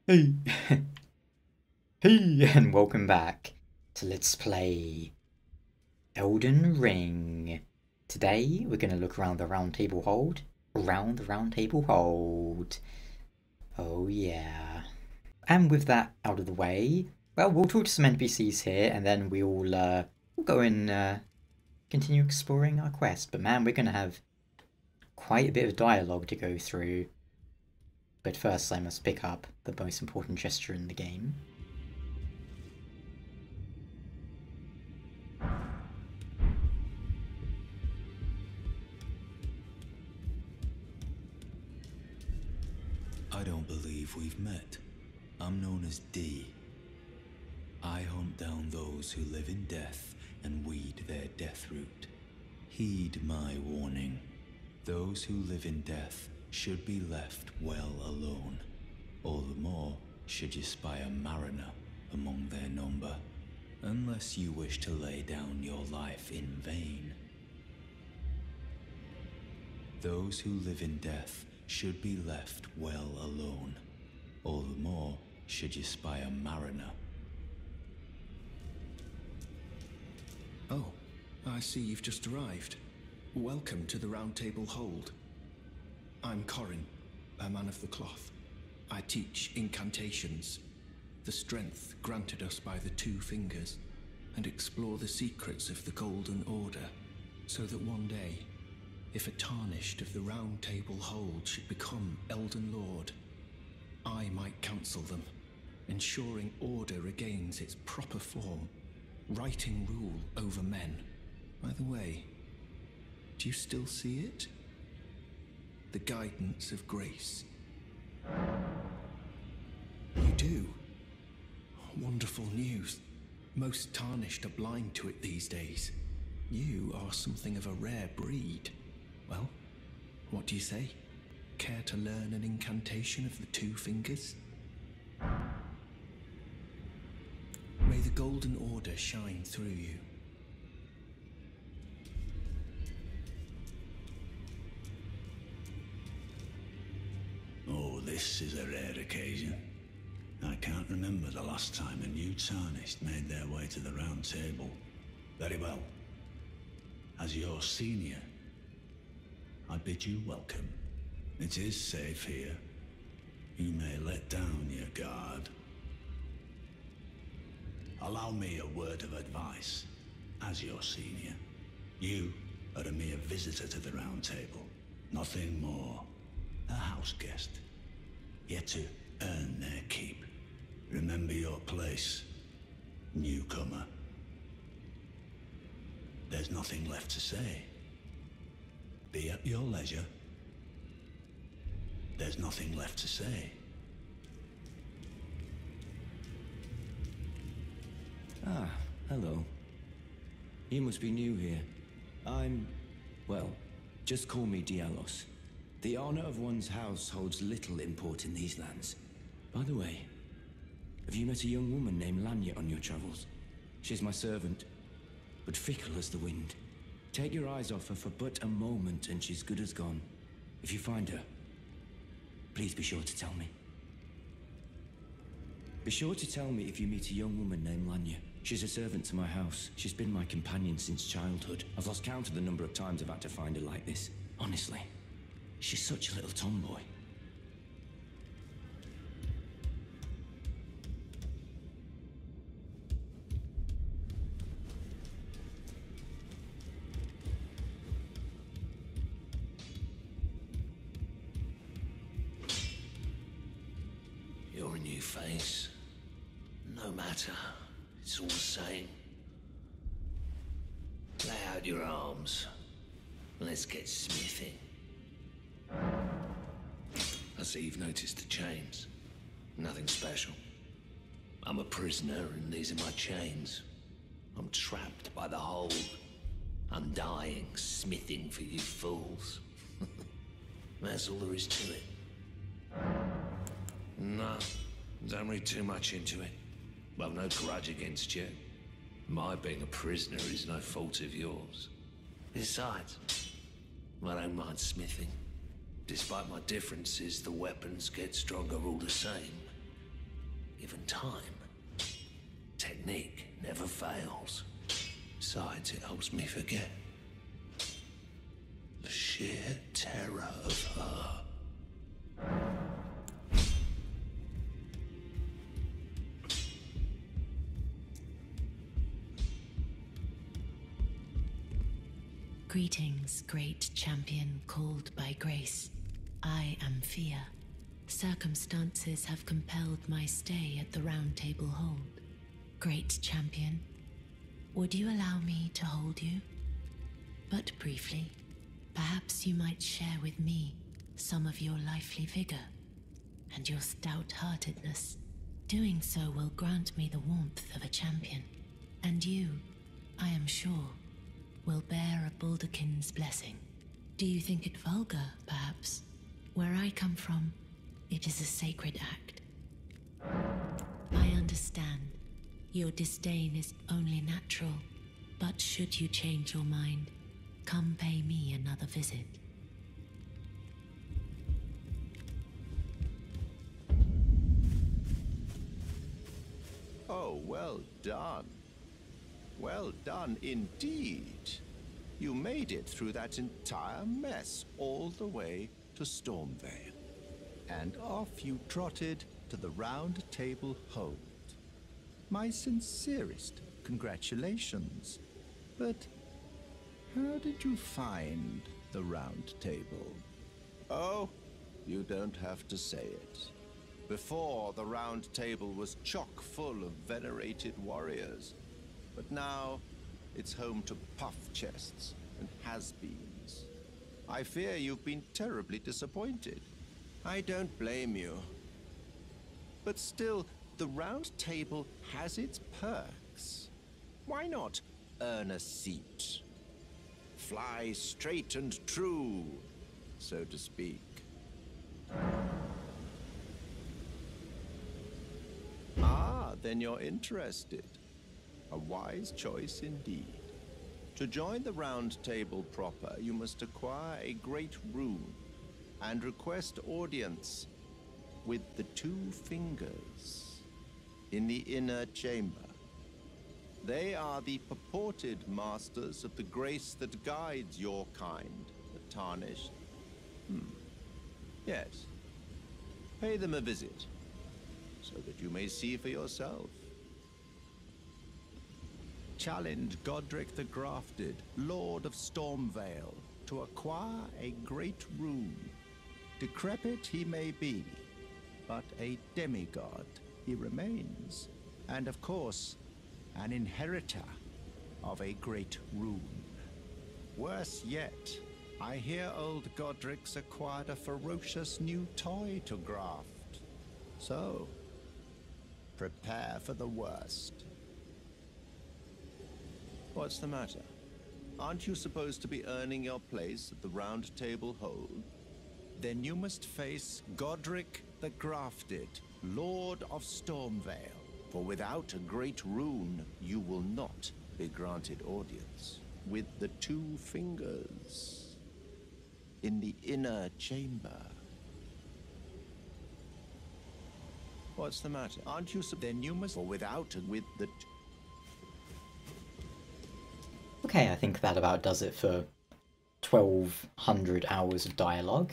Hey, hey, and welcome back to Let's Play Elden Ring. Today we're gonna look around the round table hold. Around the round table hold. Oh yeah. And with that out of the way, well, we'll talk to some NPCs here, and then we'll go and continue exploring our quest. But man, we're gonna have quite a bit of dialogue to go through. But first, I must pick up the most important gesture in the game. I don't believe we've met. I'm known as D. I hunt down those who live in death and weed their death root. Heed my warning. Those who live in death should be left well alone. All the more should you spy a mariner among their number, unless you wish to lay down your life in vain. Those who live in death should be left well alone. All the more should you spy a mariner. Oh, I see you've just arrived. Welcome to the Round Table Hold. I'm Corin, a man of the cloth. I teach incantations, the strength granted us by the Two Fingers, and explore the secrets of the Golden Order, so that one day, if a tarnished of the Round Table Hold should become Elden Lord, I might counsel them, ensuring order regains its proper form, righting rule over men. By the way, do you still see it? The guidance of grace. You do? Wonderful news. Most tarnished are blind to it these days. You are something of a rare breed. Well, what do you say? Care to learn an incantation of the Two Fingers? May the Golden Order shine through you. Oh, this is a rare occasion. I can't remember the last time a new tarnished made their way to the round table. Very well. As your senior, I bid you welcome. It is safe here. You may let down your guard. Allow me a word of advice. As your senior, you are a mere visitor to the round table. Nothing more. A house guest. Yet to earn their keep. Remember your place, newcomer. There's nothing left to say. Be at your leisure. There's nothing left to say. Ah, hello. You must be new here. Well, just call me Dialos. The honor of one's house holds little import in these lands. By the way, have you met a young woman named Lanya on your travels? She's my servant, but fickle as the wind. Take your eyes off her for but a moment and she's good as gone. If you find her, please be sure to tell me. Be sure to tell me if you meet a young woman named Lanya. She's a servant to my house. She's been my companion since childhood. I've lost count of the number of times I've had to find her like this. Honestly, she's such a little tomboy. You're a new face. No matter. It's all the same. Lay out your arms. Let's get smithing. I see you've noticed the chains. Nothing special. I'm a prisoner and these are my chains. I'm trapped by the hold. I'm dying, smithing for you fools. That's all there is to it. No, don't read too much into it. I've no grudge against you. My being a prisoner is no fault of yours. Besides, I don't mind smithing. Despite my differences, the weapons get stronger all the same. given time. Technique never fails. Besides, it helps me forget the sheer terror of her. Greetings, great champion called by grace. I am Fear. Circumstances have compelled my stay at the Round Table Hold. Great champion, would you allow me to hold you? But briefly, perhaps you might share with me some of your lively vigor and your stout-heartedness. Doing so will grant me the warmth of a champion, and you, I am sure, will bear a Baldakin's blessing. Do you think it vulgar, perhaps? Where I come from, it is a sacred act. I understand. Your disdain is only natural, but should you change your mind, come pay me another visit. Oh, well done. Well done indeed. You made it through that entire mess all the way to Stormvale. And off you trotted to the Round Table Hold. My sincerest congratulations. But how did you find the Round Table? Oh, you don't have to say it. Before, the Round Table was chock full of venerated warriors. But now, it's home to puff chests and has-beens. I fear you've been terribly disappointed. I don't blame you. But still, the Round Table has its perks. Why not earn a seat? Fly straight and true, so to speak. Ah, then you're interested. A wise choice indeed. To join the Round Table proper, you must acquire a great rune and request audience with the two fingers in the inner chamber. They are the purported masters of the grace that guides your kind, the Tarnished. Yes. Pay them a visit, so that you may see for yourself. Challenge Godric the Grafted, Lord of Stormvale, to acquire a great rune. Decrepit he may be, but a demigod he remains. And of course, an inheritor of a great rune. Worse yet, I hear old Godric's acquired a ferocious new toy to graft. So, prepare for the worst. What's the matter? Aren't you supposed to be earning your place at the Round Table Hold? Then you must face Godric the Grafted, Lord of Stormvale. For without a great rune, you will not be granted audience with the two fingers in the inner chamber. What's the matter? Aren't you then you must, for without with the Okay, I think that about does it for 1200 hours of dialogue.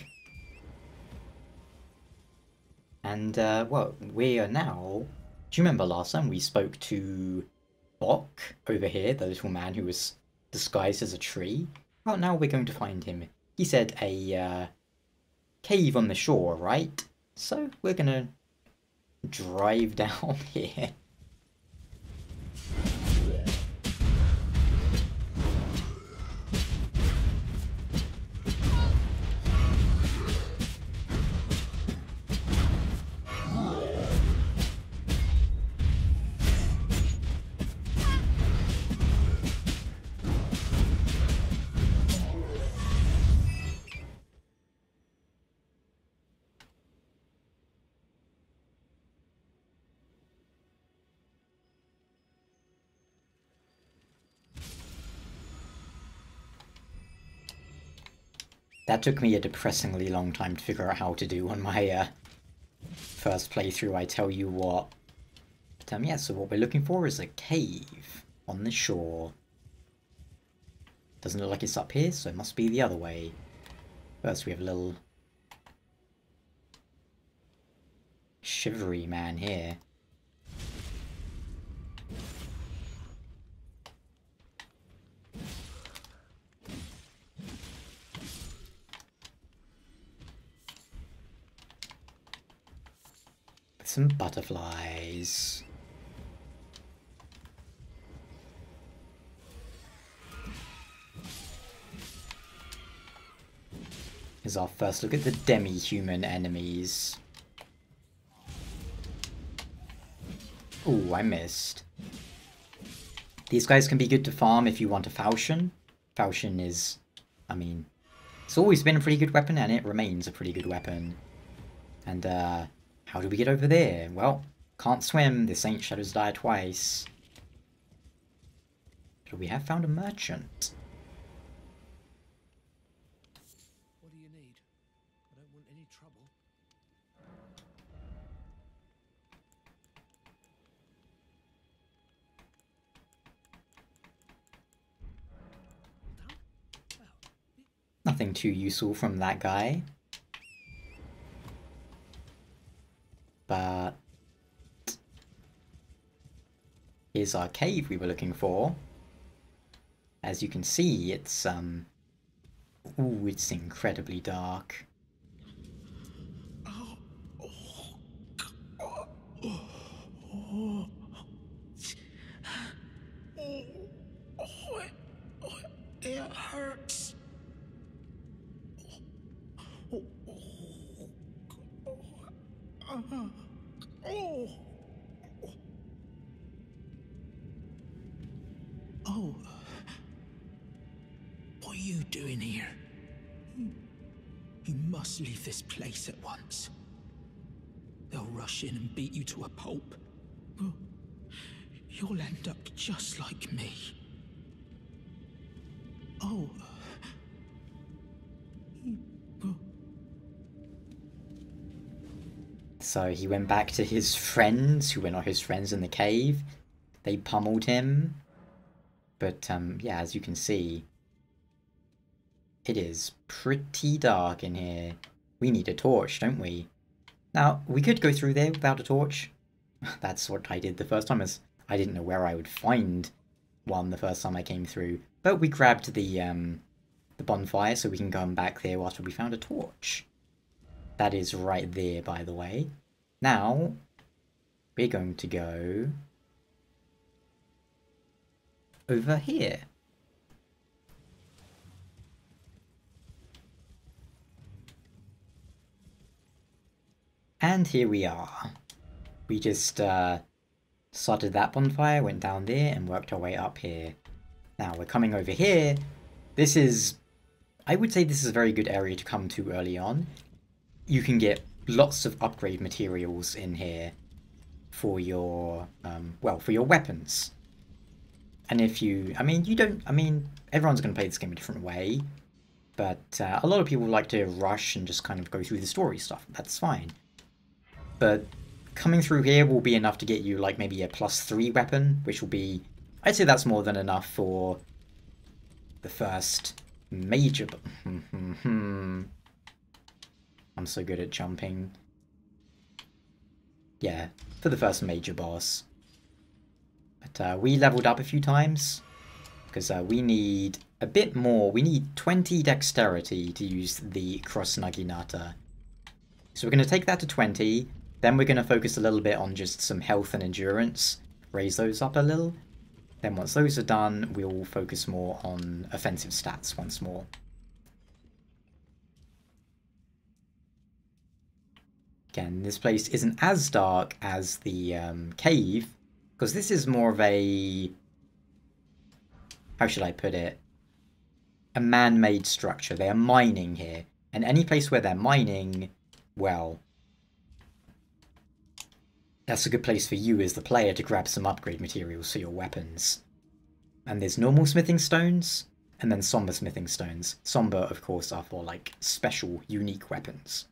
And, well, we are now... Do you remember last time we spoke to Bok over here, the little man who was disguised as a tree? Well, now we're going to find him. He said a cave on the shore, right? So we're gonna drive down here. That took me a depressingly long time to figure out how to do on my first playthrough, I tell you what. But yeah, so what we're looking for is a cave on the shore. Doesn't look like it's up here, so it must be the other way. First we have a little shivery man here. Some butterflies. Here's our first look at the demi-human enemies. Ooh, I missed. These guys can be good to farm if you want a falchion. Falchion is, I mean, it's always been a pretty good weapon and it remains a pretty good weapon. And how do we get over there? Well, can't swim. This ain't Shadow's Die twice. But we have found a merchant. What do you need? I don't want any trouble. Nothing too useful from that guy. But here's our cave we were looking for. As you can see, it's ooh, it's incredibly dark. It hurts. Oh. What are you doing here? You must leave this place at once. They'll rush in and beat you to a pulp. You'll end up just like me. Oh. So he went back to his friends, who were not his friends in the cave. They pummeled him. But, yeah, as you can see, it is pretty dark in here. We need a torch, don't we? Now, we could go through there without a torch. That's what I did the first time, as I didn't know where I would find one the first time I came through. But we grabbed the bonfire, so we can come back there after we found a torch. That is right there, by the way. Now, we're going to go over here. And here we are. We just started that bonfire, went down there, and worked our way up here. Now, we're coming over here. This is, I would say this is a very good area to come to early on. You can get lots of upgrade materials in here for your, well, for your weapons. And if you, everyone's going to play this game a different way. But a lot of people like to rush and just kind of go through the story stuff. That's fine. But coming through here will be enough to get you, like, maybe a +3 weapon, which will be, I'd say that's more than enough for the first major... I'm so good at jumping. Yeah, for the first major boss. But we leveled up a few times, because we need a bit more. We need 20 dexterity to use the Cross Naginata. So we're going to take that to 20, then we're going to focus a little bit on just some health and endurance, raise those up a little. Then once those are done, we'll focus more on offensive stats once more. Again, this place isn't as dark as the cave, because this is more of a, how should I put it, a man-made structure. They are mining here, and any place where they're mining, well, that's a good place for you as the player to grab some upgrade materials for your weapons. And there's normal smithing stones, and then somber smithing stones. Somber, of course, are for, like, special, unique weapons.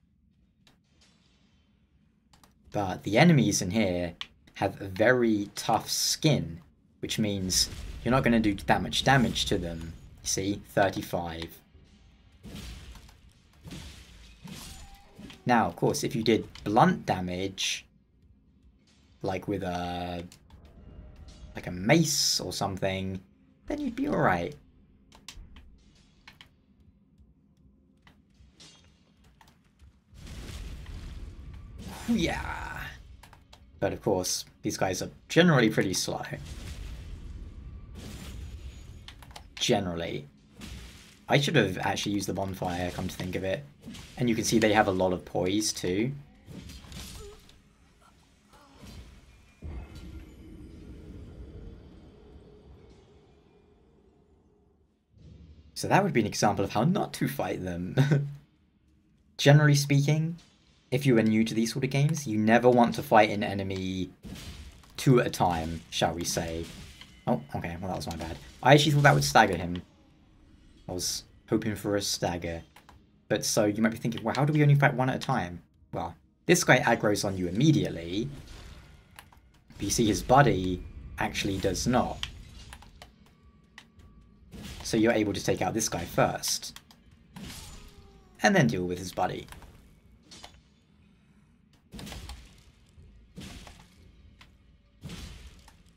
But the enemies in here have very tough skin, which means you're not going to do that much damage to them. You see, 35. Now, of course, if you did blunt damage, like with a mace or something, then you'd be alright. Yeah. But of course, these guys are generally pretty slow. Generally. I should have actually used the bonfire, come to think of it. And you can see they have a lot of poise too. So that would be an example of how not to fight them. Generally speaking, if you are new to these sort of games, you never want to fight an enemy two at a time, shall we say. Oh, okay, well that was my bad. I actually thought that would stagger him. I was hoping for a stagger. But so you might be thinking, well, how do we only fight one at a time? Well, this guy aggroes on you immediately. But you see his buddy actually does not. So you're able to take out this guy first. And then deal with his buddy.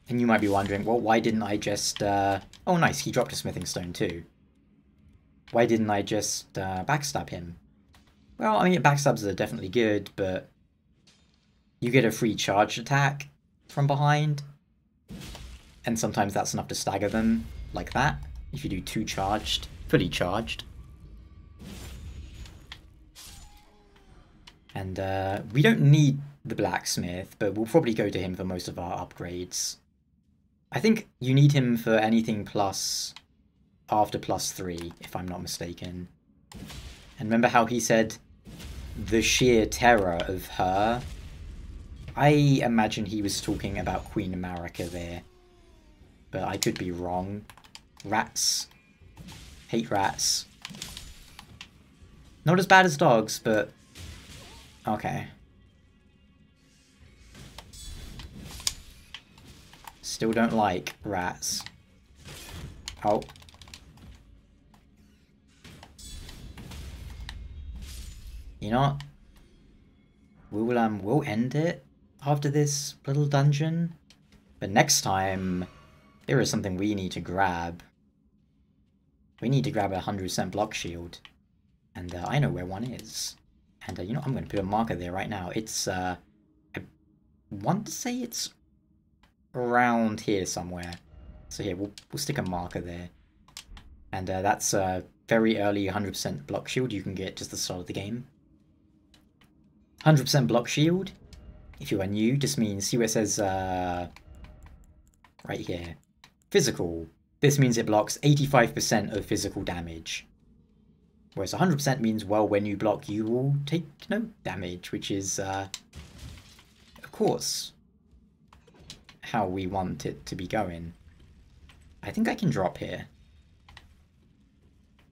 And you might be wondering, well, why didn't I just... Oh, nice, he dropped a smithing stone too. Why didn't I just backstab him? Well, I mean, backstabs are definitely good, but you get a free charged attack from behind. And sometimes that's enough to stagger them, like that. If you do two charged, fully charged. And we don't need the blacksmith, but we'll probably go to him for most of our upgrades. I think you need him for anything plus... after +3, if I'm not mistaken. And remember how he said the sheer terror of her? I imagine he was talking about Queen America there. But I could be wrong. Rats. Hate rats. Not as bad as dogs, but... okay. Still don't like rats. Oh. You know what? We'll end it after this little dungeon. But next time, there is something we need to grab. We need to grab a 100% block shield. And I know where one is. And you know, I'm going to put a marker there right now. It's, I want to say it's around here somewhere. So here, we'll stick a marker there. And that's a very early 100% block shield you can get just at the start of the game. 100% block shield, if you are new, just means, see where it says, right here, physical. This means it blocks 85% of physical damage. Whereas 100% means, well, when you block, you will take no damage, which is, of course, how we want it to be going. I think I can drop here.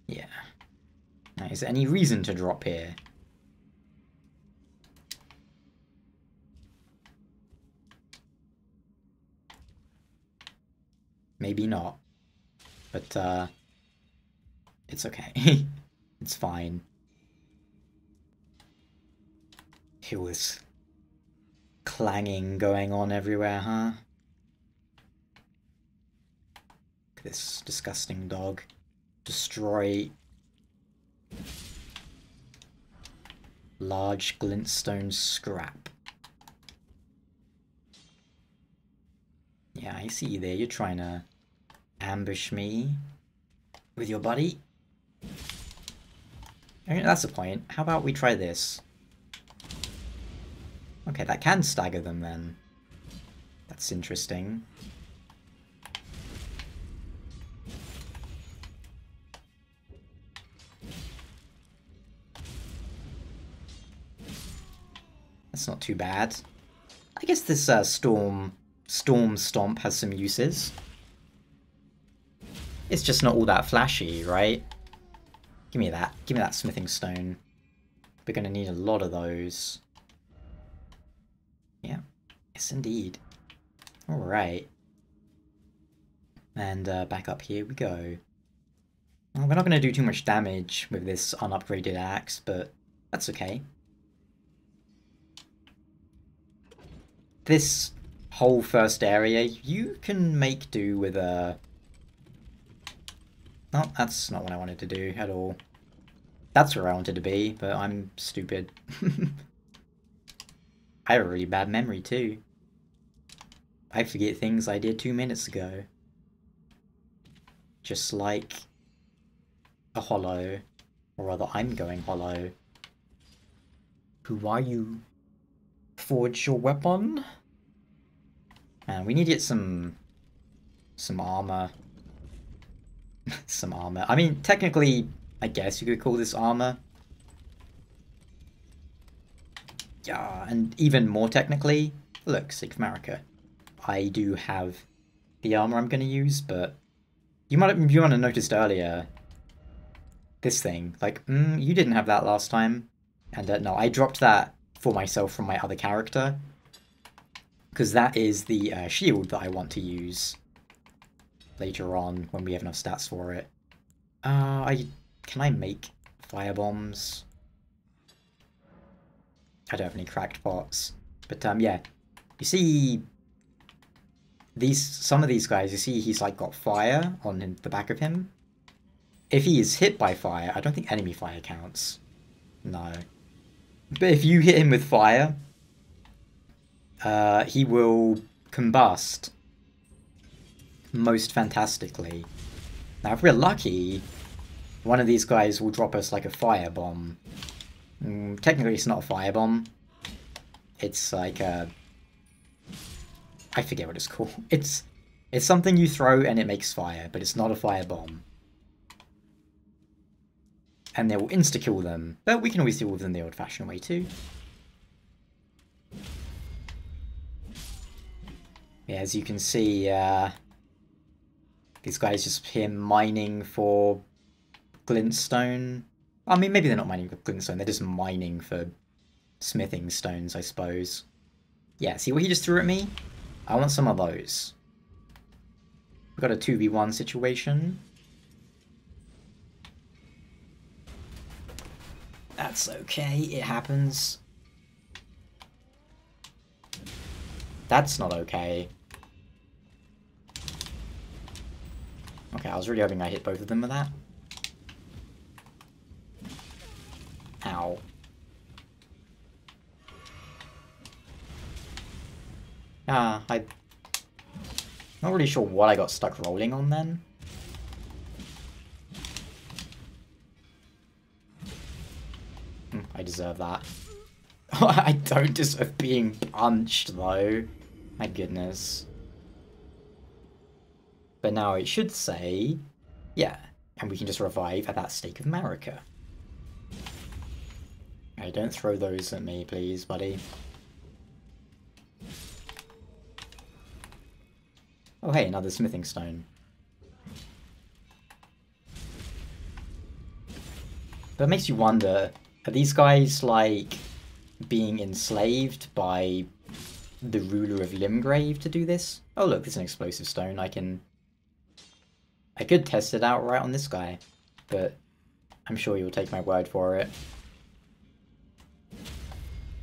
Yeah. Now, is there any reason to drop here? Maybe not. But, it's okay. It's fine. It was clanging going on everywhere, huh? Look at this disgusting dog. Destroy large glintstone scrap. Yeah, I see you there. You're trying to ambush me with your buddy. I mean, that's the point. How about we try this? Okay, that can stagger them then. That's interesting. That's not too bad. I guess this Storm Stomp has some uses. It's just not all that flashy, right? Give me that. Give me that smithing stone. We're going to need a lot of those. Yeah. Yes, indeed. Alright. And back up here we go. Well, we're not going to do too much damage with this unupgraded axe, but that's okay. This whole first area, you can make do with a... No, that's not what I wanted to do at all. That's where I wanted to be, but I'm stupid. I have a really bad memory too. I forget things I did 2 minutes ago. Just like a hollow. Or rather, I'm going hollow. Who are you? Forge your weapon? And we need to get some armor. Some armor. I mean, technically, I guess you could call this armor. Yeah, and even more technically, look, Sig America. I do have the armor I'm going to use, but you might have noticed earlier this thing. Like, you didn't have that last time. And no, I dropped that for myself from my other character. Because that is the shield that I want to use later on when we have enough stats for it. Can I make firebombs? I don't have any cracked pots. But yeah, you see some of these guys, you see he's like got fire on the back of him. If he is hit by fire, I don't think enemy fire counts. No. But if you hit him with fire, he will combust most fantastically. Now, if we're lucky, one of these guys will drop us like a firebomb. Technically, it's not a firebomb. It's like a... I forget what it's called. It's something you throw and it makes fire, but it's not a firebomb. And they will insta-kill them, but we can always deal with them the old-fashioned way too. Yeah, as you can see, these guys just here mining for glintstone. I mean, maybe they're not mining for glintstone, they're just mining for smithing stones, I suppose. Yeah, see what he just threw at me? I want some of those. We've got a 2v1 situation. That's okay, it happens. That's not okay. Okay, I was really hoping I hit both of them with that. Ow. I'm not really sure what I got stuck rolling on then. I deserve that. I don't deserve being punched, though. My goodness. But now it should say, yeah, and we can just revive at that stake of Marika. Hey, don't throw those at me, please, buddy. Oh, hey, another smithing stone. But it makes you wonder, are these guys, like, being enslaved by the ruler of Limgrave to do this? Oh, look, there's an explosive stone. I could test it out right on this guy, but I'm sure you'll take my word for it.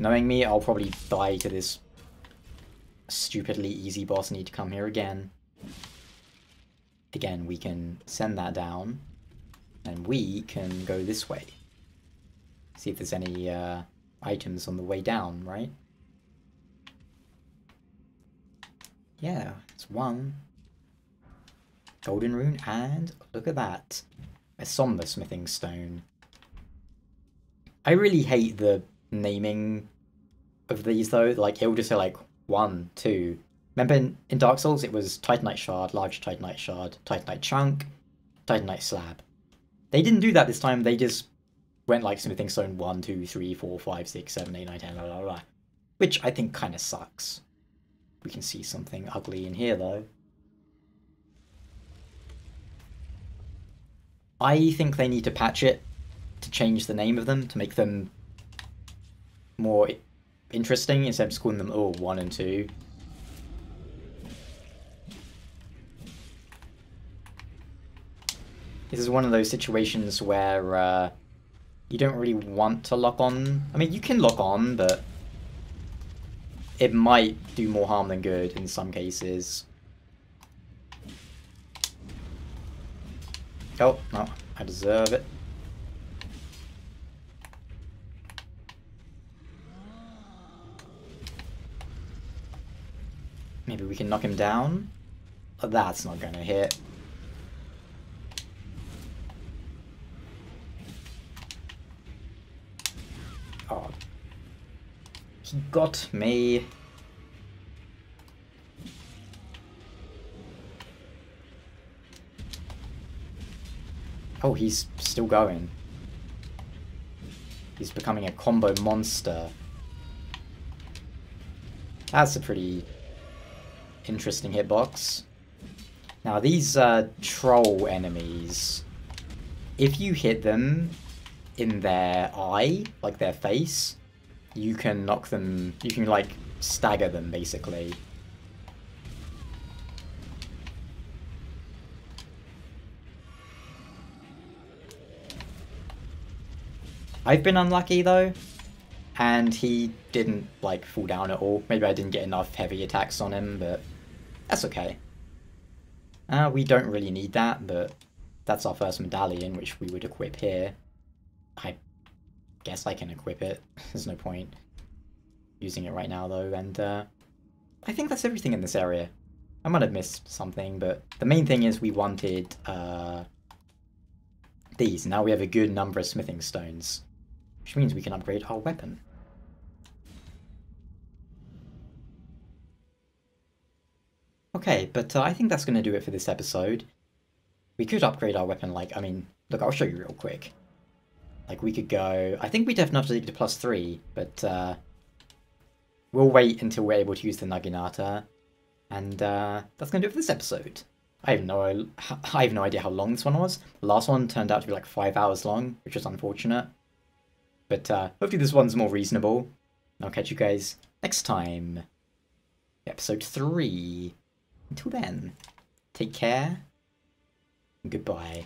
Knowing me, I'll probably die to this stupidly easy boss need to come here again. Again, we can send that down, and we can go this way. See if there's any items on the way down, right? Yeah, it's one. Golden rune, and look at that. A somber smithing stone. I really hate the naming of these though. Like, it'll just say like 1, 2. Remember in Dark Souls it was Titanite Shard, Large Titanite Shard, Titanite Chunk, Titanite Slab. They didn't do that this time, they just went like smithing stone 1, 2, 3, 4, 5, 6, 7, 8, 9, 10, blah, blah, blah. Which I think kind of sucks. We can see something ugly in here though. I think they need to patch it to change the name of them, to make them more interesting instead of just calling them 1 and 2. This is one of those situations where you don't really want to lock on. I mean, you can lock on, but it might do more harm than good in some cases. Oh, no, I deserve it. Maybe we can knock him down? Oh, that's not gonna hit. Oh. He got me. Oh, he's still going. He's becoming a combo monster. That's a pretty interesting hitbox. Now these troll enemies, if you hit them in their eye, like their face, you can knock them, you can like stagger them basically. I've been unlucky though, and he didn't like fall down at all. Maybe I didn't get enough heavy attacks on him, but that's okay. We don't really need that, but that's our first medallion, which we would equip here. I guess I can equip it. There's no point using it right now though, and I think that's everything in this area. I might have missed something, but the main thing is we wanted these. Now we have a good number of smithing stones, which means we can upgrade our weapon. Okay, but I think that's going to do it for this episode. We could upgrade our weapon, like, I mean, look, I'll show you real quick. Like, we could go, I think we definitely have to get to +3, but we'll wait until we're able to use the Naginata, and that's going to do it for this episode. I have no idea how long this one was. The last one turned out to be like 5 hours long, which was unfortunate. But hopefully this one's more reasonable. And I'll catch you guys next time. Episode 3. Until then, take care, and goodbye.